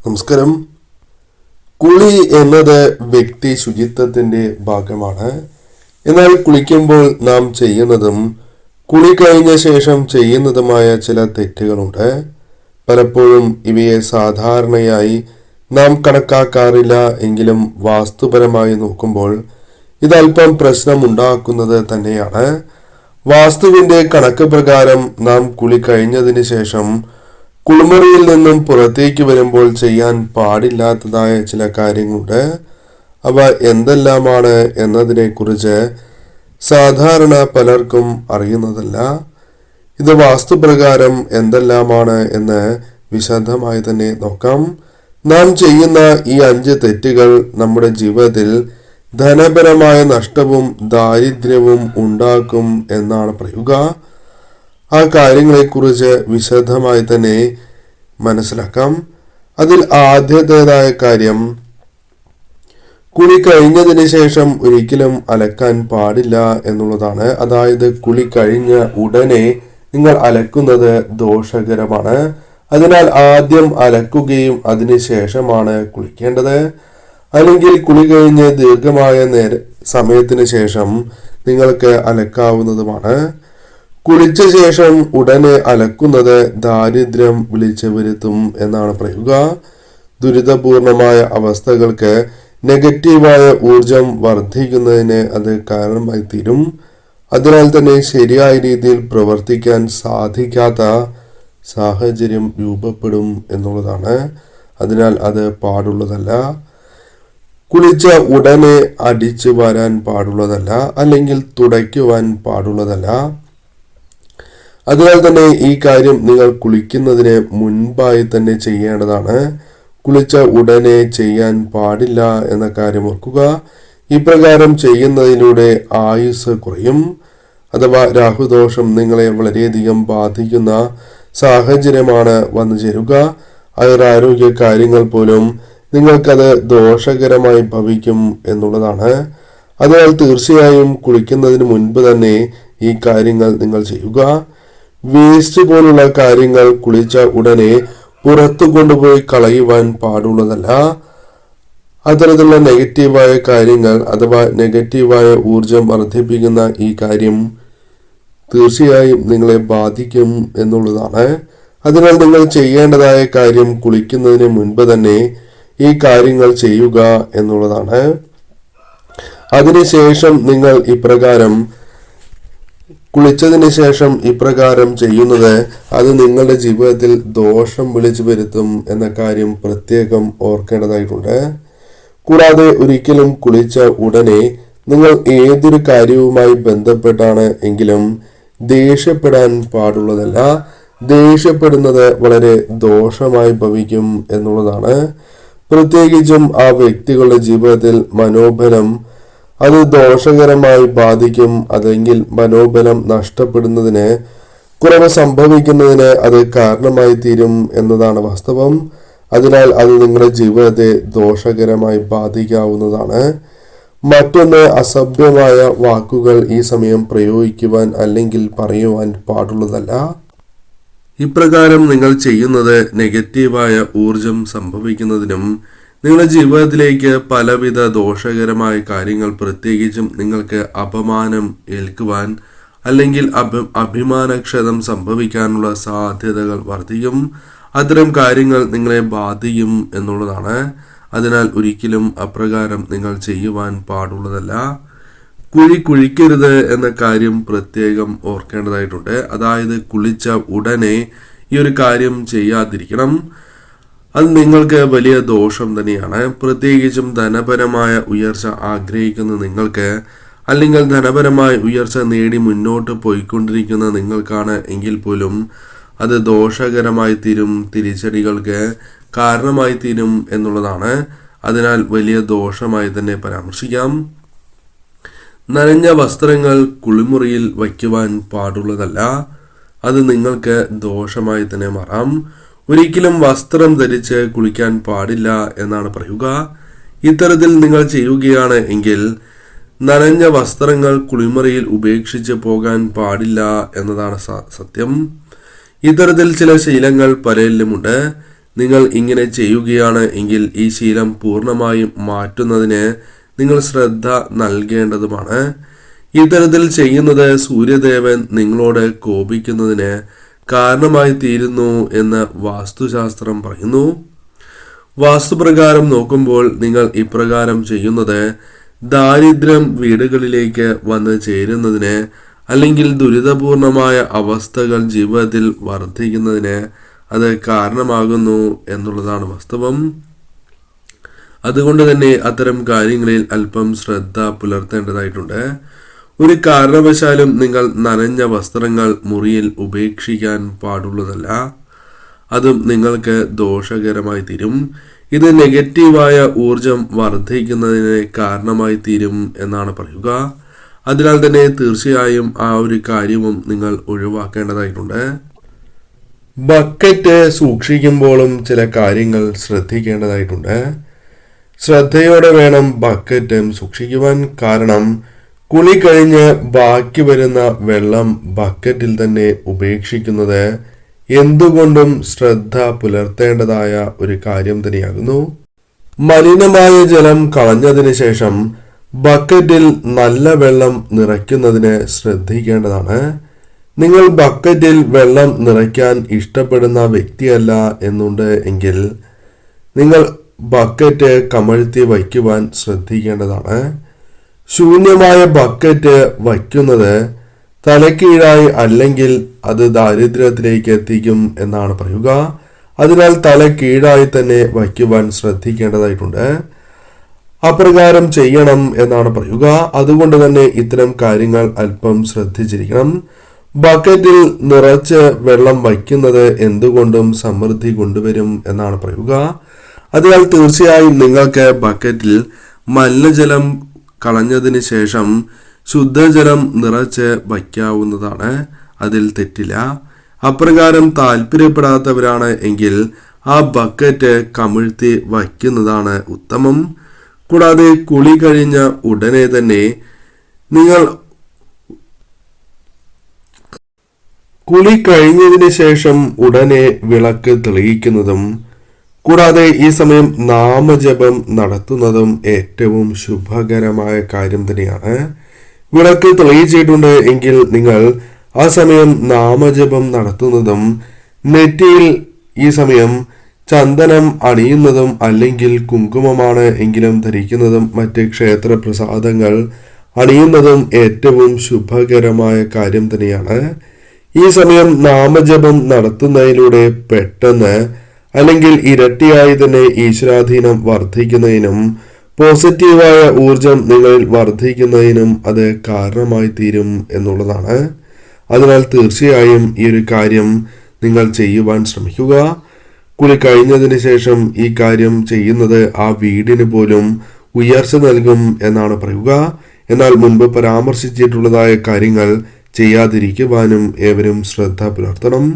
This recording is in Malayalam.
നമസ്കാരം. കുളി എന്നത് വ്യക്തി ശുചിത്വത്തിന്റെ ഭാഗമാണ്. എന്നാൽ കുളിക്കുമ്പോൾ നാം ചെയ്യുന്നതും കുളി കഴിഞ്ഞ ശേഷം ചെയ്യുന്നതുമായ ചില തെറ്റുകളുണ്ട്. പലപ്പോഴും ഇവയെ സാധാരണയായി നാം കണക്കാക്കാറില്ല. എങ്കിലും വാസ്തുപരമായി നോക്കുമ്പോൾ ഇതല്പം പ്രശ്നമുണ്ടാക്കുന്നത് തന്നെയാണ്. വാസ്തുവിന്റെ കണക്ക് പ്രകാരം നാം കുളി കഴിഞ്ഞതിന് ശേഷം കുളിമുറിയിൽ നിന്നും പുറത്തേക്ക് വരുമ്പോൾ ചെയ്യാൻ പാടില്ലാത്തതായ ചില കാര്യങ്ങളുണ്ട്. അവ എന്തെല്ലാമാണ് എന്നതിനെ കുറിച്ച് സാധാരണ പലർക്കും അറിയുന്നതല്ല. ഇത് വാസ്തുപ്രകാരം എന്തെല്ലാമാണ് എന്ന് വിശദമായി തന്നെ നോക്കാം. നാം ചെയ്യുന്ന ഈ 5 തെറ്റുകൾ നമ്മുടെ ജീവിതത്തിൽ ധനപരമായ നഷ്ടവും ദാരിദ്ര്യവും ഉണ്ടാക്കും എന്നാണ് പറയുക. ആ കാര്യങ്ങളെക്കുറിച്ച് വിശദമായി തന്നെ മനസ്സിലാക്കാം. അതിൽ ആദ്യത്തേതായ കാര്യം, കുളി കഴിഞ്ഞതിന് ശേഷം ഒരിക്കലും അലക്കാൻ പാടില്ല എന്നുള്ളതാണ്. അതായത് കുളി കഴിഞ്ഞ ഉടനെ നിങ്ങൾ അലക്കുന്നത് ദോഷകരമാണ്. അതിനാൽ ആദ്യം അലക്കുകയും അതിനുശേഷമാണ് കുളിക്കേണ്ടത്. അല്ലെങ്കിൽ കുളി കഴിഞ്ഞ് ദീർഘമായ സമയത്തിന് ശേഷം നിങ്ങൾക്ക് അലക്കാവുന്നതുമാണ്. കുളിച്ച ശേഷം ഉടനെ അലക്കുന്നത് ദാരിദ്ര്യം വിളിച്ചു വരുത്തും എന്നാണ് പറയുക. ദുരിതപൂർണമായ അവസ്ഥകൾക്ക് നെഗറ്റീവായ ഊർജം വർദ്ധിക്കുന്നതിന് അത് കാരണമായി തീരും. അതിനാൽ തന്നെ ശരിയായ രീതിയിൽ പ്രവർത്തിക്കാൻ സാധിക്കാത്ത സാഹചര്യം രൂപപ്പെടും എന്നുള്ളതാണ്. അതിനാൽ അത് പാടുള്ളതല്ല. കുളിച്ച ഉടനെ അടിച്ചു വാരാൻ പാടുള്ളതല്ല, അല്ലെങ്കിൽ തുടയ്ക്കുവാൻ പാടുള്ളതല്ല. അതിനാൽ തന്നെ ഈ കാര്യം നിങ്ങൾ കുളിക്കുന്നതിന് മുൻപായി തന്നെ ചെയ്യേണ്ടതാണ്. കുളിച്ച ഉടനെ ചെയ്യാൻ പാടില്ല എന്ന കാര്യം ഓർക്കുക. ഇപ്രകാരം ചെയ്യുന്നതിലൂടെ ആയുസ് കുറയും, അഥവാ രാഹുദോഷം നിങ്ങളെ വളരെയധികം ബാധിക്കുന്ന സാഹചര്യമാണ് വന്നു ചേരുക. ആരോഗ്യ കാര്യങ്ങൾ പോലും നിങ്ങൾക്കത് ദോഷകരമായി ഭവിക്കും എന്നുള്ളതാണ്. അതിനാൽ തീർച്ചയായും കുളിക്കുന്നതിന് മുൻപ് തന്നെ ഈ കാര്യങ്ങൾ നിങ്ങൾ ചെയ്യുക. വേസ്റ്റ് പോലുള്ള കാര്യങ്ങൾ കുളിച്ച ഉടനെ പുറത്തു കൊണ്ടുപോയി കളയുവാൻ പാടുള്ളതല്ല. അത്തരത്തിലുള്ള നെഗറ്റീവായ കാര്യങ്ങൾ അഥവാ നെഗറ്റീവായ ഊർജം വർദ്ധിപ്പിക്കുന്ന ഈ കാര്യം തീർച്ചയായും നിങ്ങളെ ബാധിക്കും എന്നുള്ളതാണ്. അതിനാൽ നിങ്ങൾ ചെയ്യേണ്ടതായ കാര്യം കുളിക്കുന്നതിന് മുൻപ് തന്നെ ഈ കാര്യങ്ങൾ ചെയ്യുക എന്നുള്ളതാണ്. അതിനുശേഷം നിങ്ങൾ ഇപ്രകാരം കുളിച്ചതിന് ശേഷം ഇപ്രകാരം ചെയ്യുന്നത് അത് നിങ്ങളുടെ ജീവിതത്തിൽ ദോഷം വിളിച്ചു വരുത്തും എന്ന കാര്യം പ്രത്യേകം ഓർക്കേണ്ടതായിട്ടുണ്ട്. കൂടാതെ ഒരിക്കലും കുളിച്ച ഉടനെ നിങ്ങൾ ഏതൊരു കാര്യവുമായി ബന്ധപ്പെട്ടാണ് എങ്കിലും ദേഷ്യപ്പെടാൻ പാടുള്ളതല്ല. ദേഷ്യപ്പെടുന്നത് വളരെ ദോഷമായി ഭവിക്കും എന്നുള്ളതാണ്. പ്രത്യേകിച്ചും ആ വ്യക്തികളുടെ ജീവിതത്തിൽ മനോബലം അത് ദോഷകരമായി ബാധിക്കും. അതെങ്കിൽ മനോബലം നഷ്ടപ്പെടുന്നതിന്, കുറവ് സംഭവിക്കുന്നതിന് അത് കാരണമായി തീരും എന്നതാണ് വാസ്തവം. അതിനാൽ അത് നിങ്ങളുടെ ജീവിതത്തെ ദോഷകരമായി ബാധിക്കാവുന്നതാണ്. മറ്റൊന്ന്, അസഭ്യമായ വാക്കുകൾ ഈ സമയം പ്രയോഗിക്കുവാൻ അല്ലെങ്കിൽ പറയുവാൻ പാടുള്ളതല്ല. ഇപ്രകാരം നിങ്ങൾ ചെയ്യുന്നത് നെഗറ്റീവായ ഊർജം സംഭവിക്കുന്നതിനും നിങ്ങളുടെ ജീവിതത്തിലേക്ക് പലവിധ ദോഷകരമായ കാര്യങ്ങൾ, പ്രത്യേകിച്ചും നിങ്ങൾക്ക് അപമാനം ഏൽക്കുവാൻ അല്ലെങ്കിൽ അഭിമാനക്ഷതം സംഭവിക്കാനുള്ള സാധ്യതകൾ വർദ്ധിക്കും. അത്തരം കാര്യങ്ങൾ നിങ്ങളെ ബാധിക്കും എന്നുള്ളതാണ്. അതിനാൽ ഒരിക്കലും അപ്രകാരം നിങ്ങൾ ചെയ്യുവാൻ പാടുള്ളതല്ല. കുഴിക്കരുത് എന്ന കാര്യം പ്രത്യേകം ഓർക്കേണ്ടതായിട്ടുണ്ട്. അതായത് കുളിച്ച ഉടനെ ഈ ഒരു കാര്യം ചെയ്യാതിരിക്കണം. അത് നിങ്ങൾക്ക് വലിയ ദോഷം തന്നെയാണ്. പ്രത്യേകിച്ചും ധനപരമായ ഉയർച്ച ആഗ്രഹിക്കുന്ന നിങ്ങൾക്ക്, അല്ലെങ്കിൽ ധനപരമായ ഉയർച്ച നേടി മുന്നോട്ട് പോയിക്കൊണ്ടിരിക്കുന്ന നിങ്ങൾക്കാണ് എങ്കിൽ പോലും അത് ദോഷകരമായി തീരും, തിരിച്ചടികൾക്ക് കാരണമായി തീരും എന്നുള്ളതാണ്. അതിനാൽ വലിയ ദോഷമായി തന്നെ പരാമർശിക്കാം. നനഞ്ഞ വസ്ത്രങ്ങൾ കുളിമുറിയിൽ വയ്ക്കുവാൻ പാടുള്ളതല്ല. അത് നിങ്ങൾക്ക് ദോഷമായി തന്നെ മാറാം. ഒരിക്കലും വസ്ത്രം ധരിച്ച് കുളിക്കാൻ പാടില്ല എന്നാണ് പറയുക. ഇത്തരത്തിൽ നിങ്ങൾ ചെയ്യുകയാണ് എങ്കിൽ നനഞ്ഞ വസ്ത്രങ്ങൾ കുളിമുറിയിൽ ഉപേക്ഷിച്ച് പോകാൻ പാടില്ല എന്നതാണ് സത്യം. ഇത്തരത്തിൽ ചില ശീലങ്ങൾ പലരിലുമുണ്ട്. നിങ്ങൾ ഇങ്ങനെ ചെയ്യുകയാണ് എങ്കിൽ ഈ ശീലം പൂർണ്ണമായും മാറ്റുന്നതിന് നിങ്ങൾ ശ്രദ്ധ നൽകേണ്ടതുമാണ്. ഇത്തരത്തിൽ ചെയ്യുന്നത് സൂര്യദേവൻ നിങ്ങളോട് കോപിക്കുന്നതിന് കാരണമായി തീരുന്നു എന്ന് വാസ്തുശാസ്ത്രം പറയുന്നു. വാസ്തുപ്രകാരം നോക്കുമ്പോൾ നിങ്ങൾ ഇപ്രകാരം ചെയ്യുന്നത് ദാരിദ്ര്യം വീടുകളിലേക്ക് വന്ന് ചേരുന്നതിന് അല്ലെങ്കിൽ ദുരിതപൂർണമായ അവസ്ഥകൾ ജീവിതത്തിൽ വർദ്ധിക്കുന്നതിന് അത് കാരണമാകുന്നു എന്നുള്ളതാണ് വാസ്തവം. അതുകൊണ്ട് തന്നെ അത്തരം കാര്യങ്ങളിൽ അല്പം ശ്രദ്ധ പുലർത്തേണ്ടതായിട്ടുണ്ട്. ഒരു കാരണവശാലും നിങ്ങൾ നനഞ്ഞ വസ്ത്രങ്ങൾ മുറിയിൽ ഉപേക്ഷിക്കാൻ പാടുള്ളതല്ല. അതും നിങ്ങൾക്ക് ദോഷകരമായി തീരും. ഇത് നെഗറ്റീവായ ഊർജം വർദ്ധിക്കുന്നതിന് കാരണമായി തീരും എന്നാണ് പറയുക. അതിനാൽ തന്നെ തീർച്ചയായും ആ ഒരു കാര്യവും നിങ്ങൾ ഒഴിവാക്കേണ്ടതായിട്ടുണ്ട്. ബക്കറ്റ് സൂക്ഷിക്കുമ്പോഴും ചില കാര്യങ്ങൾ ശ്രദ്ധിക്കേണ്ടതായിട്ടുണ്ട്. ശ്രദ്ധയോടെ വേണം ബക്കറ്റ് സൂക്ഷിക്കുവാൻ. കാരണം കുളി കഴിഞ്ഞ് ബാക്കി വരുന്ന വെള്ളം ബക്കറ്റിൽ തന്നെ ഉപേക്ഷിക്കുന്നത് എന്തുകൊണ്ടും ശ്രദ്ധ പുലർത്തേണ്ടതായ ഒരു കാര്യം തന്നെയാകുന്നു. മലിനമായ ജലം കളഞ്ഞതിന് ശേഷം ബക്കറ്റിൽ നല്ല വെള്ളം നിറയ്ക്കുന്നതിന് ശ്രദ്ധിക്കേണ്ടതാണ്. നിങ്ങൾ ബക്കറ്റിൽ വെള്ളം നിറയ്ക്കാൻ ഇഷ്ടപ്പെടുന്ന വ്യക്തിയല്ല എന്നുണ്ട് എങ്കിൽ നിങ്ങൾ ബക്കറ്റ് കമഴ്ത്തി വയ്ക്കുവാൻ ശ്രദ്ധിക്കേണ്ടതാണ്. ശൂന്യമായ ബക്കറ്റ് വയ്ക്കുന്നത് തലക്കീഴായി അല്ലെങ്കിൽ അത് ദാരിദ്ര്യത്തിലേക്ക് എത്തിക്കും എന്നാണ് പറയുക. അതിനാൽ തല കീഴായി തന്നെ വയ്ക്കുവാൻ ശ്രദ്ധിക്കേണ്ടതായിട്ടുണ്ട്. അപ്രകാരം ചെയ്യണം എന്നാണ് പറയുക. അതുകൊണ്ട് തന്നെ ഇത്തരം കാര്യങ്ങൾ അല്പം ശ്രദ്ധിച്ചിരിക്കണം. ബക്കറ്റിൽ നിറച്ച് വെള്ളം വയ്ക്കുന്നത് എന്തുകൊണ്ടും സമൃദ്ധി കൊണ്ടുവരും എന്നാണ് പറയുക. അതിനാൽ തീർച്ചയായും നിങ്ങൾക്ക് ബക്കറ്റിൽ മലിനജലം കളഞ്ഞതിന് ശേഷം ശുദ്ധജലം നിറച്ച് വയ്ക്കാവുന്നതാണ്. അതിൽ തെറ്റില്ല. അപ്രകാരം താല്പര്യപ്പെടാത്തവരാണ് എങ്കിൽ ആ ബക്കറ്റ് കമിഴ്ത്തി വയ്ക്കുന്നതാണ് ഉത്തമം. കൂടാതെ കുളി കഴിഞ്ഞ ഉടനെ തന്നെ നിങ്ങൾ കുളി കഴിഞ്ഞതിന് ശേഷം ഉടനെ വിളക്ക് തെളിയിക്കുന്നതും കൂടാതെ ഈ സമയം നാമജപം നടത്തുന്നതും ഏറ്റവും ശുഭകരമായ കാര്യം തന്നെയാണ്. വിളക്ക് തെളിയിച്ചിട്ടുണ്ട് എങ്കിൽ നിങ്ങൾ ആ സമയം നാമജപം നടത്തുന്നതും നെറ്റിയിൽ ഈ സമയം ചന്ദനം അണിയുന്നതും അല്ലെങ്കിൽ കുങ്കുമമാണ് എങ്കിലും ധരിക്കുന്നതും മറ്റ് ക്ഷേത്ര പ്രസാദങ്ങൾ അണിയുന്നതും ഏറ്റവും ശുഭകരമായ കാര്യം തന്നെയാണ്. ഈ സമയം നാമജപം നടത്തുന്നതിലൂടെ പെട്ടെന്ന് അല്ലെങ്കിൽ ഇരട്ടിയായി തന്നെ ഈശ്വരാധീനം വർദ്ധിക്കുന്നതിനും പോസിറ്റീവായ ഊർജം നിങ്ങളിൽ വർദ്ധിക്കുന്നതിനും അത് കാരണമായി തീരും എന്നുള്ളതാണ്. അതിനാൽ തീർച്ചയായും ഈ ഒരു കാര്യം നിങ്ങൾ ചെയ്യുവാൻ ശ്രമിക്കുക. കുളി കഴിഞ്ഞതിന് ശേഷം ഈ കാര്യം ചെയ്യുന്നത് ആ വീടിന് പോലും ഉയർച്ച നൽകും എന്നാണ് പറയുക. എന്നാൽ മുൻപ് പരാമർശിച്ചിട്ടുള്ളതായ കാര്യങ്ങൾ ചെയ്യാതിരിക്കുവാനും ഏവരും ശ്രദ്ധ പുലർത്തണം.